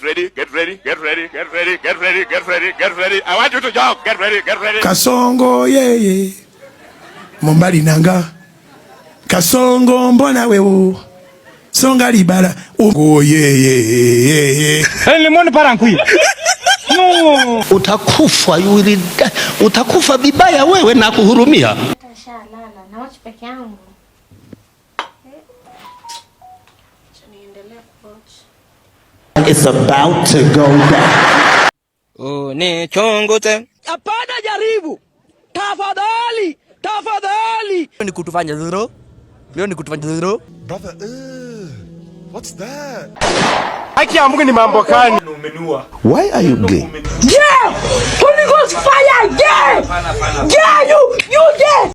ready, get ready, get ready, get ready, get ready, get ready, get ready. I want you to jump. Get ready, get ready. Kasongo yeye Mombali nanga Kasongo mbona wewe Songa libala Ugo yeye Limoni parankui. No. Utakufa, you will die. Utakufa vibaya wewe na kuhurumia. Shalala na wacha peke yangu. It's about to go down. Oh, ni chongote. Hapana, jaribu. Tafadhali, tafadhali. Ni kutufanya zero. Leo ni kutufanya zero. Brother, what's that? Haki ya Mungu ni mambo gani? Why are you gay? Yeah! Holy Ghost fire! Yeah!